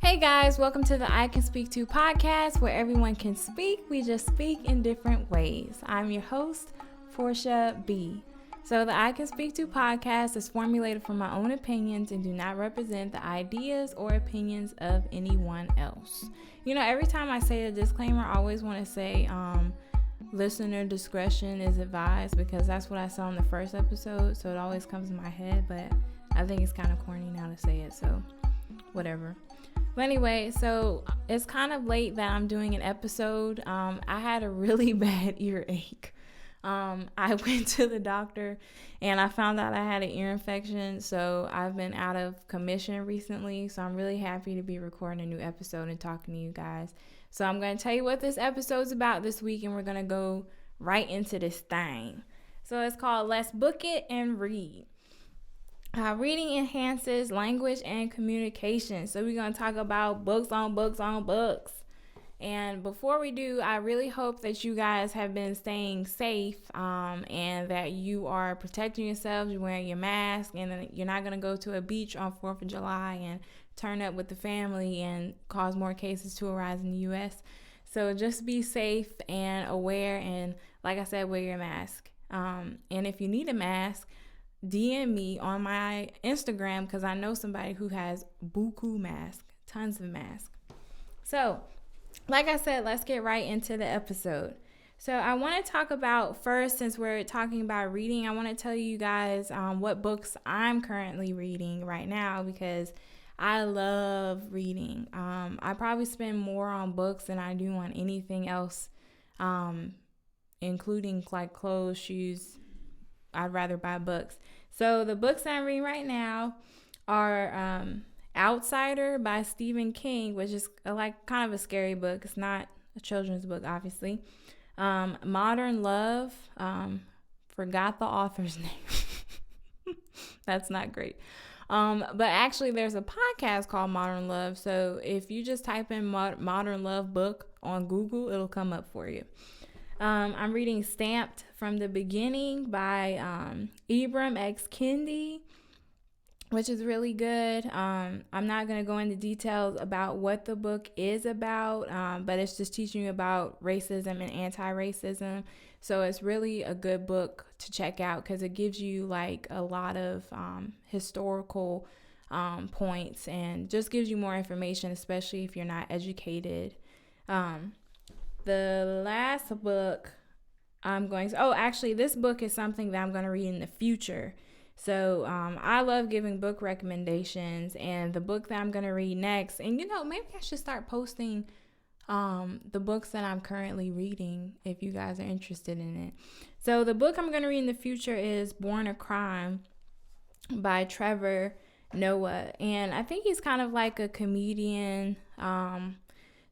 Hey guys, welcome to the I Can Speak To podcast where everyone can speak. We just speak in different ways. I'm your host, Portia B. So the I Can Speak To podcast is formulated from my own opinions and do not represent the ideas or opinions of anyone else. You know, every time I say a disclaimer, I always want to say listener discretion is advised because that's what I saw in the first episode. So it always comes in my head, but I think it's kind of corny now to say it. So whatever. But anyway, so it's kind of late that I'm doing an episode. I had a really bad earache. I went to the doctor and I found out I had an ear infection. So I've been out of commission recently. So I'm really happy to be recording a new episode and talking to you guys. So I'm going to tell you what this episode's about this week, and we're going to go right into this thing. So it's called Let's Book It and Read. Reading enhances language and communication. So we're going to talk about books on books on books. And before we do, I really hope that you guys have been staying safe and that you are protecting yourselves. You're wearing your mask, and then you're not going to go to a beach on 4th of July and turn up with the family and cause more cases to arise in the U.S. So just be safe and aware. And like I said, wear your mask. And if you need a mask, DM me on my Instagram because I know somebody who has buku masks, tons of masks. So, like I said, let's get right into the episode. So I want to talk about first, since we're talking about reading, I want to tell you guys what books I'm currently reading right now because I love reading. I probably spend more on books than I do on anything else, including like clothes, shoes. I'd rather buy books. So the books I'm reading right now are Outsider by Stephen King, which is kind of a scary book. It's not a children's book, obviously. Modern Love. Forgot the author's name. That's not great. But actually there's a podcast called Modern Love. So if you just type in Modern Love book on Google, it'll come up for you. I'm reading Stamped from the Beginning by Ibram X. Kendi, which is really good. I'm not going to go into details about what the book is about, but it's just teaching you about racism and anti-racism. So it's really a good book to check out because it gives you like a lot of historical points and just gives you more information, especially if you're not educated. The last book this book is something that I'm going to read in the future. So I love giving book recommendations, and the book that I'm going to read next, and maybe I should start posting the books that I'm currently reading if you guys are interested in it. So the book I'm going to read in the future is Born a Crime by Trevor Noah, and I think he's kind of like a comedian.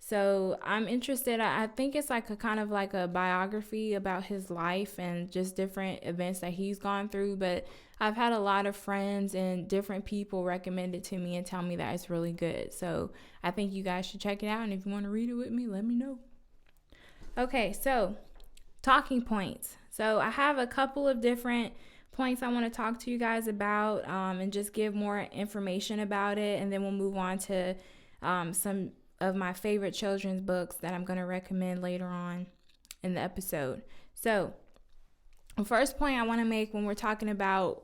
So I'm interested. I think it's like a kind of like a biography about his life and just different events that he's gone through. But I've had a lot of friends and different people recommend it to me and tell me that it's really good. So I think you guys should check it out. And if you want to read it with me, let me know. Okay, so talking points. So I have a couple of different points I want to talk to you guys about and just give more information about it. And then we'll move on to some of my favorite children's books that I'm going to recommend later on in the episode. So the first point I want to make when we're talking about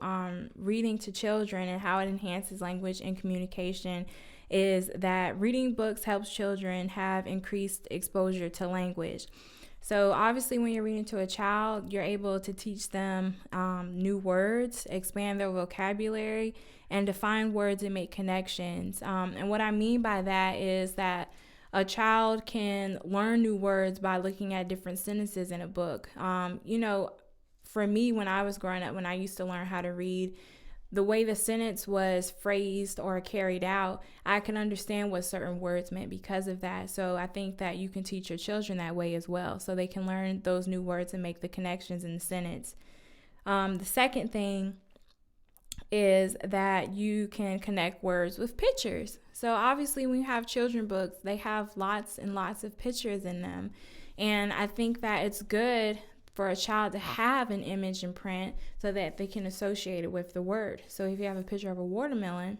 reading to children and how it enhances language and communication is that reading books helps children have increased exposure to language. So obviously when you're reading to a child, you're able to teach them new words, expand their vocabulary, and define words and make connections. And what I mean by that is that a child can learn new words by looking at different sentences in a book. For me, when I was growing up, when I used to learn how to read, the way the sentence was phrased or carried out, I can understand what certain words meant because of that. So I think that you can teach your children that way as well, so they can learn those new words and make the connections in the sentence. The second thing is that you can connect words with pictures. So obviously when you have children books, they have lots and lots of pictures in them. And I think that it's good for a child to have an image in print so that they can associate it with the word. So if you have a picture of a watermelon,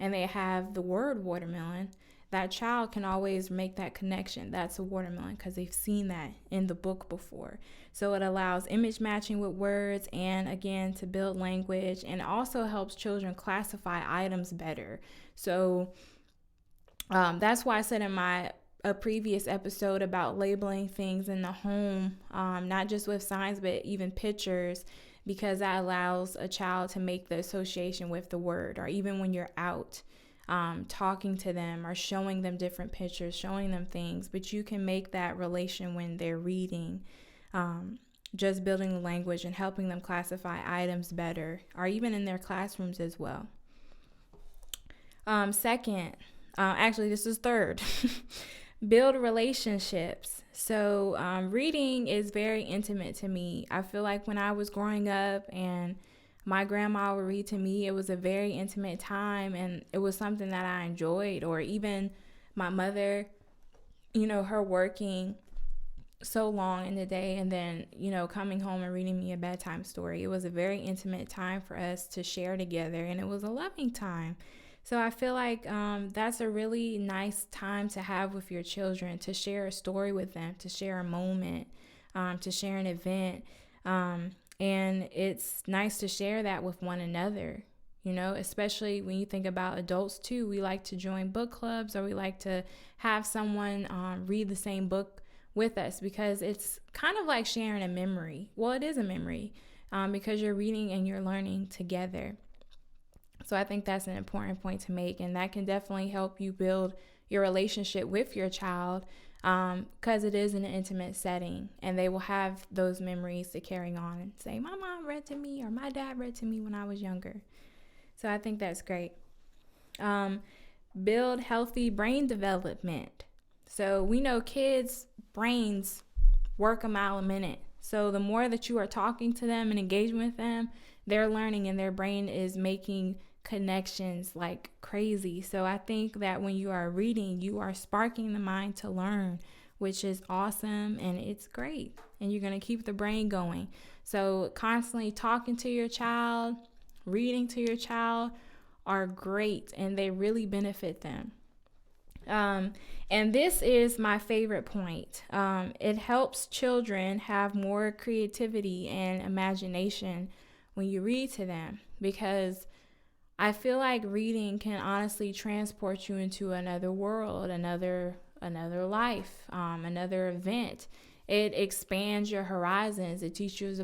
and they have the word watermelon, that child can always make that connection. That's a watermelon because they've seen that in the book before. So it allows image matching with words, and again, to build language, and also helps children classify items better. So that's why I said in a previous episode about labeling things in the home, not just with signs, but even pictures, because that allows a child to make the association with the word, or even when you're out talking to them or showing them different pictures, showing them things, but you can make that relation when they're reading, just building the language and helping them classify items better, or even in their classrooms as well. Second, actually this is third, build relationships. So reading is very intimate to me. I feel like when I was growing up and my grandma would read to me, it was a very intimate time, and it was something that I enjoyed. Or even my mother, her working so long in the day and then, coming home and reading me a bedtime story. It was a very intimate time for us to share together, and it was a loving time. So I feel like that's a really nice time to have with your children, to share a story with them, to share a moment, to share an event. And it's nice to share that with one another, especially when you think about adults too. We like to join book clubs, or we like to have someone read the same book with us, because it's kind of like sharing a memory. Well, it is a memory because you're reading and you're learning together. So I think that's an important point to make, and that can definitely help you build your relationship with your child, because it is an intimate setting, and they will have those memories to carry on and say, my mom read to me, or my dad read to me when I was younger. So I think that's great. Build healthy brain development. So we know kids' brains work a mile a minute. So the more that you are talking to them and engaging with them, they're learning, and their brain is making connections like crazy. So I think that when you are reading, you are sparking the mind to learn, which is awesome, and it's great, and you're going to keep the brain going. So constantly talking to your child, reading to your child are great, and they really benefit them. And this is my favorite point. It helps children have more creativity and imagination when you read to them, because I feel like reading can honestly transport you into another world, another life, another event. It expands your horizons. It teaches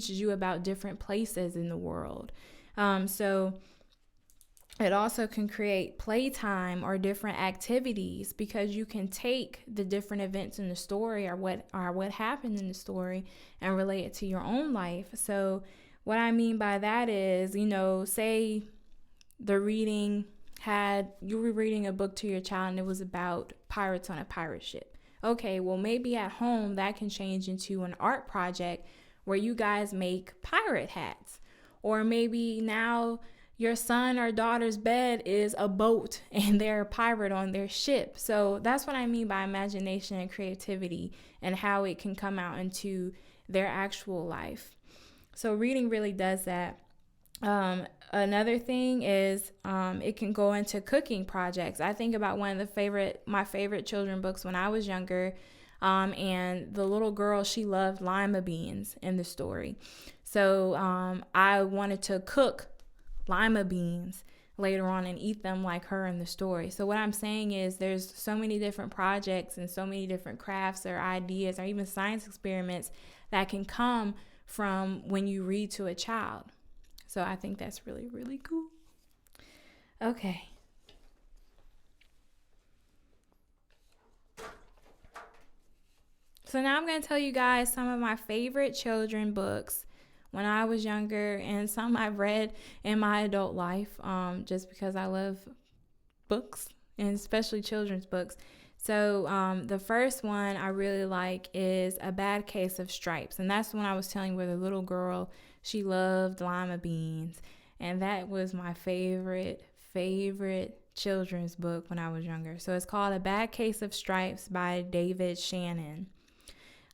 you about different places in the world. So it also can create playtime or different activities, because you can take the different events in the story, or what happened in the story, and relate it to your own life. So what I mean by that is, say you were reading a book to your child and it was about pirates on a pirate ship. Okay, well, maybe at home that can change into an art project where you guys make pirate hats. Or maybe now your son or daughter's bed is a boat and they're a pirate on their ship. So that's what I mean by imagination and creativity, and how it can come out into their actual life. So reading really does that. Another thing is it can go into cooking projects. I think about one of my favorite children books when I was younger, and the little girl, she loved lima beans in the story. So I wanted to cook lima beans later on and eat them like her in the story. So what I'm saying is there's so many different projects and so many different crafts or ideas or even science experiments that can come from when you read to a child. So I think that's really, really cool. Okay. So now I'm going to tell you guys some of my favorite children books when I was younger, and some I've read in my adult life, just because I love books, and especially children's books. So the first one I really like is A Bad Case of Stripes. And that's the one I was telling you, where the little girl, she loved lima beans. And that was my favorite children's book when I was younger. So it's called A Bad Case of Stripes by David Shannon.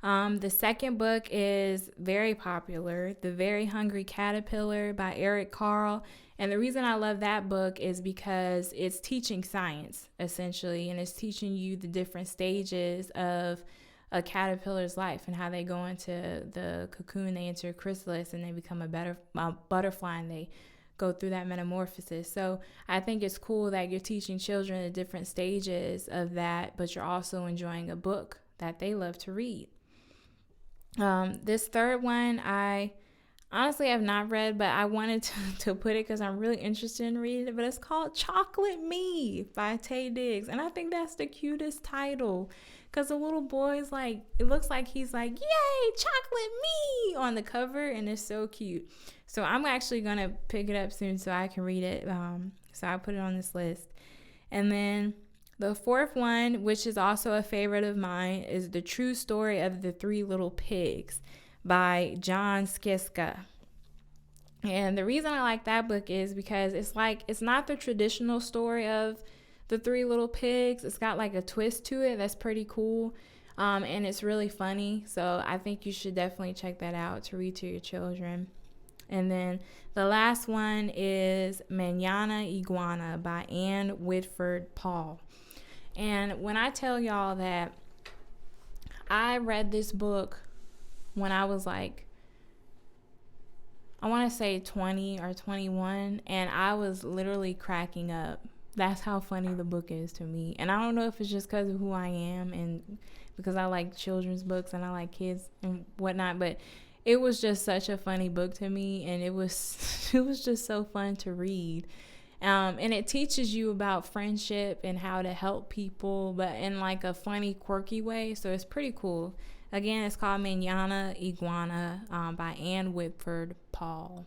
The second book is very popular, The Very Hungry Caterpillar by Eric Carle. And the reason I love that book is because it's teaching science, essentially, and it's teaching you the different stages of a caterpillar's life and how they go into the cocoon, they enter a chrysalis, and they become a butterfly, and they go through that metamorphosis. So I think it's cool that you're teaching children the different stages of that, but you're also enjoying a book that they love to read. This third one, I honestly have not read, but I wanted to put it because I'm really interested in reading it. But it's called Chocolate Me by Taye Diggs. And I think that's the cutest title because the little boy is like, it looks like he's like, yay, chocolate me on the cover. And it's so cute. So I'm actually going to pick it up soon so I can read it. So I put it on this list. And then the fourth one, which is also a favorite of mine, is The True Story of the Three Little Pigs by John Skiska. And the reason I like that book is because it's not the traditional story of the Three Little Pigs. It's got like a twist to it that's pretty cool. And it's really funny. So I think you should definitely check that out to read to your children. And then the last one is MANANA, IGUANA by Anne Whitford Paul. And when I tell y'all that I read this book when I was like, I want to say 20 or 21, and I was literally cracking up. That's how funny the book is to me. And I don't know if it's just because of who I am and because I like children's books and I like kids and whatnot, but it was just such a funny book to me, and it was just so fun to read. And it teaches you about friendship and how to help people, but in like a funny, quirky way. So it's pretty cool. Again, it's called MANANA, IGUANA by Anne Whitford Paul.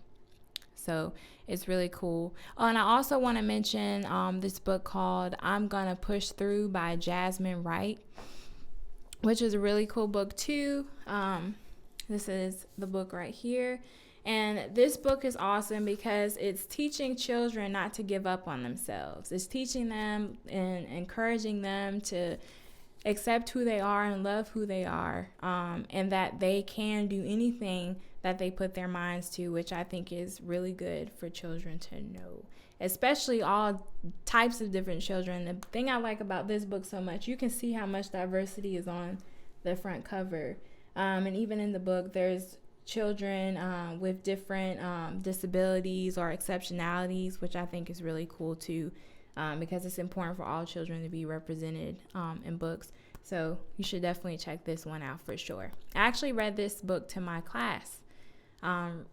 So it's really cool. Oh, and I also want to mention this book called I'm Gonna Push Through by Jasmine Wright, which is a really cool book too. This is the book right here. And this book is awesome because it's teaching children not to give up on themselves. It's teaching them and encouraging them to accept who they are and love who they are, and that they can do anything that they put their minds to, which I think is really good for children to know, especially all types of different children. The thing I like about this book so much, you can see how much diversity is on the front cover. And even in the book, there's children with different disabilities or exceptionalities, which I think is really cool too, because it's important for all children to be represented in books. So you should definitely check this one out for sure. I actually read this book to my class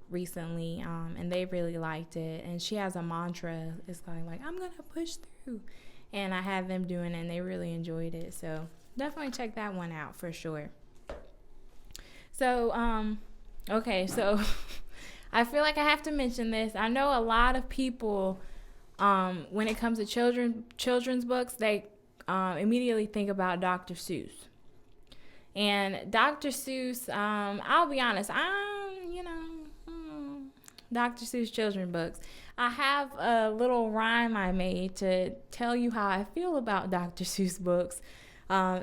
recently, and they really liked it. And she has a mantra. It's like I'm gonna push through, and I had them doing it, and they really enjoyed it. So definitely check that one out for sure. So okay, so I feel like I have to mention this. I know a lot of people, when it comes to children's books, they immediately think about Dr. Seuss. And Dr. Seuss, I'll be honest, Dr. Seuss children's books. I have a little rhyme I made to tell you how I feel about Dr. Seuss books.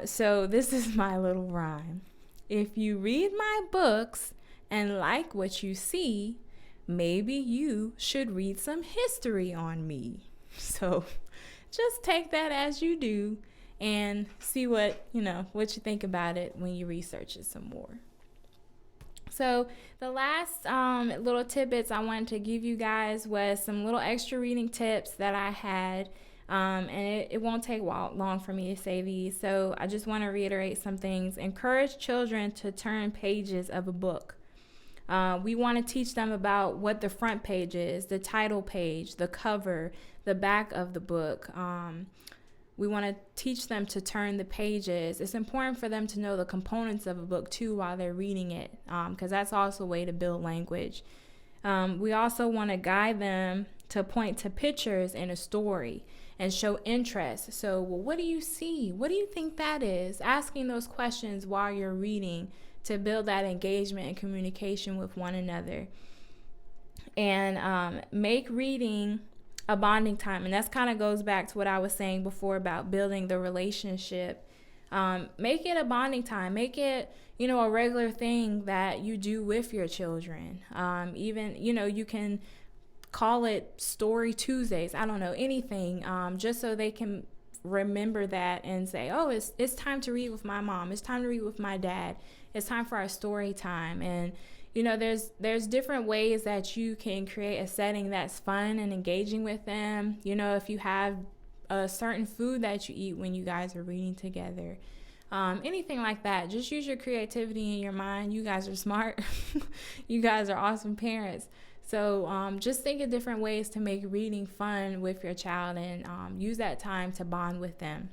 So this is my little rhyme. If you read my books and like what you see, maybe you should read some history on me. So just take that as you do and see what you think about it when you research it some more. So the last little tidbits I wanted to give you guys was some little extra reading tips that I had. And it won't take long for me to say these. So I just want to reiterate some things. Encourage children to turn pages of a book. We want to teach them about what the front page is, the title page, the cover, the back of the book. We want to teach them to turn the pages. It's important for them to know the components of a book too while they're reading it, because that's also a way to build language. We also want to guide them to point to pictures in a story and show interest. So, well, what do you see? What do you think that is? Asking those questions while you're reading to build that engagement and communication with one another. And make reading a bonding time. And that's kind of goes back to what I was saying before about building the relationship Make it a bonding time. Make it, a regular thing that you do with your children. Even, you can call it Story Tuesdays. I don't know, anything, just so they can remember that and say, oh, it's time to read with my mom. It's time to read with my dad. It's time for our story time. And there's different ways that you can create a setting that's fun and engaging with them. If you have a certain food that you eat when you guys are reading together, anything like that, just use your creativity and your mind. You guys are smart. You guys are awesome parents. So just think of different ways to make reading fun with your child, and use that time to bond with them.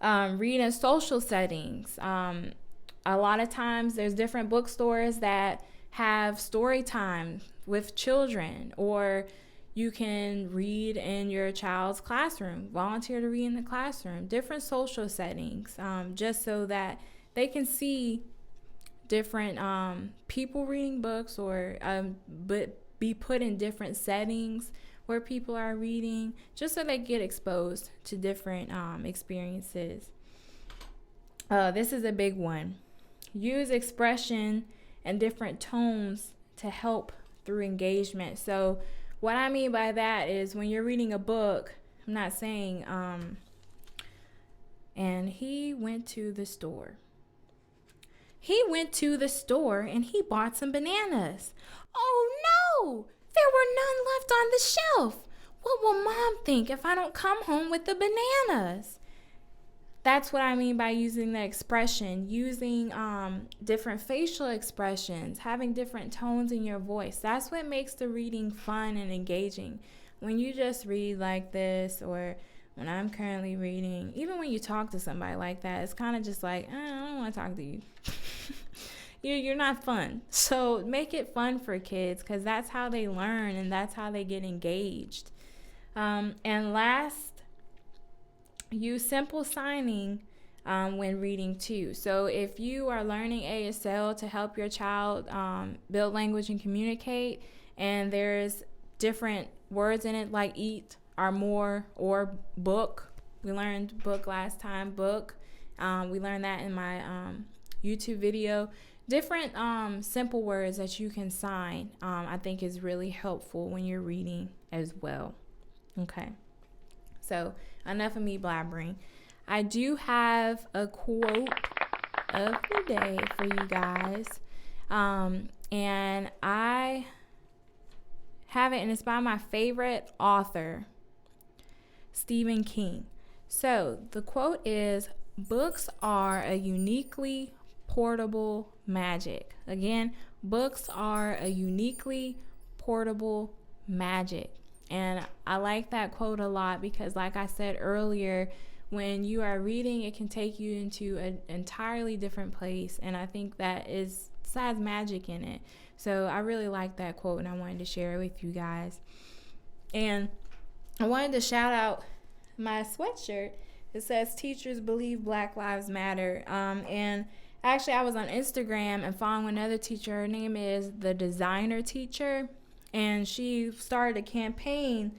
Read in social settings. A lot of times there's different bookstores that have story time with children, or you can read in your child's classroom, volunteer to read in the classroom, different social settings, just so that they can see different people reading books, or but be put in different settings where people are reading, just so they get exposed to different experiences. This is a big one. Use expression and different tones to help through engagement. So what I mean by that is, when you're reading a book, I'm not saying, and he went to the store. He went to the store and he bought some bananas. Oh no, there were none left on the shelf. What will mom think if I don't come home with the bananas? That's what I mean by using the expression, using different facial expressions, having different tones in your voice. That's what makes the reading fun and engaging. When you just read like this, or when I'm currently reading, even when you talk to somebody like that, it's kind of just like, I don't want to talk to you. You're not fun. So make it fun for kids, because that's how they learn and that's how they get engaged. And last, use simple signing when reading too. So if you are learning ASL to help your child build language and communicate, and there's different words in it like eat, or more, or book. We learned book last time, book. We learned that in my YouTube video. Different simple words that you can sign, I think is really helpful when you're reading as well. Okay. So enough of me blabbering. I do have a quote of the day for you guys. And I have it, and it's by my favorite author, Stephen King. So the quote is, books are a uniquely portable magic. Again, books are a uniquely portable magic. And I like that quote a lot, because like I said earlier, when you are reading, it can take you into an entirely different place. And I think that has magic in it. So I really like that quote, and I wanted to share it with you guys. And I wanted to shout out my sweatshirt. It says, teachers believe Black Lives Matter. And actually, I was on Instagram and following another teacher. Her name is The Designer Teacher. And she started a campaign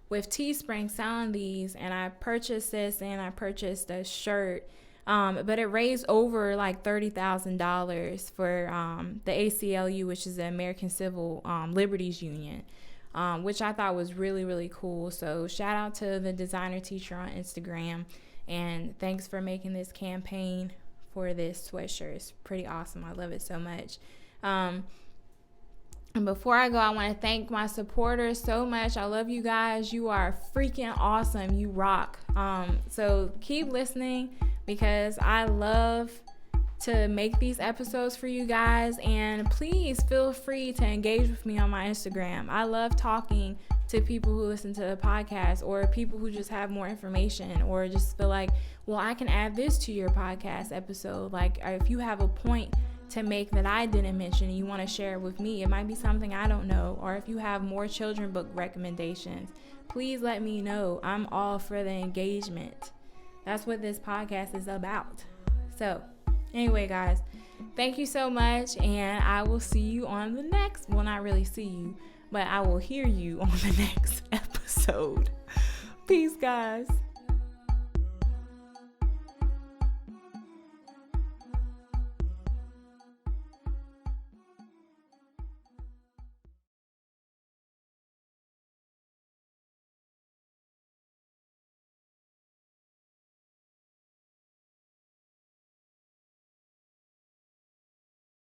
with Teespring selling these. And I purchased this, and I purchased a shirt. But it raised over like $30,000 for the ACLU, which is the American Civil Liberties Union, which I thought was really, really cool. So shout out to The Designer Teacher on Instagram, and thanks for making this campaign for this sweatshirt. It's pretty awesome. I love it so much. And before I go, I want to thank my supporters so much. I love you guys. You are freaking awesome. You rock. So keep listening, because I love to make these episodes for you guys. And please feel free to engage with me on my Instagram. I love talking to people who listen to the podcast, or people who just have more information, or just feel like, well, I can add this to your podcast episode. Like, if you have a point to make that I didn't mention and you want to share it with me, it might be something I don't know. Or if you have more children book recommendations, please let me know. I'm all for the engagement. That's what this podcast is about. So anyway, guys, thank you so much, and I will see you on the next, well, not really see you, but I will hear you on the next episode. Peace, guys.